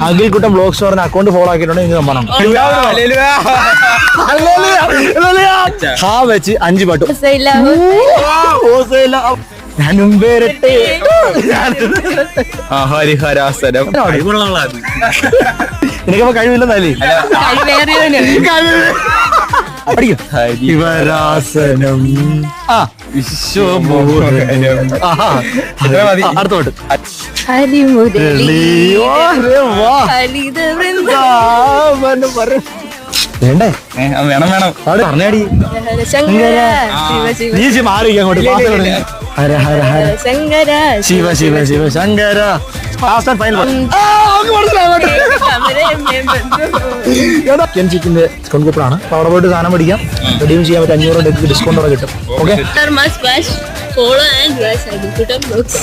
അഖിൽക്കുട്ടൻ blog സ്റ്റോറിന് account follow ആക്കിയിട്ടുണ്ടെങ്കിൽ സമ്മാനം. ഹാ വെച്ച് 5 പാട്ടും ഞാനും പേരട്ടെ ഹരിഹരാസനം. നിനക്കപ്പോ കഴിവില്ലെന്നല്ലേ? ഹരിവരാസനം വിശ്വമോഹനം. അടുത്ത പാട്ട് വേണ്ടേ? വേണം വേണം. പറഞ്ഞാടി നീ മാറി അങ്ങോട്ട്. ഹര ഹര ഹര ശങ്കര ശിവ ശിവ ശിവ ശങ്കര. ചിക്കൻ്റെ ഡിസ്കൗണ്ട് കൂപ്പണാണ്. അപ്പൊ അവിടെ പോയിട്ട് സാധനം മേടിക്കാം, റെഡീം ചെയ്യാൻ പറ്റും. 500 ഡിസ്കൗണ്ട് അവിടെ കിട്ടും. Okay follow and watch Akhilkutan vlogs.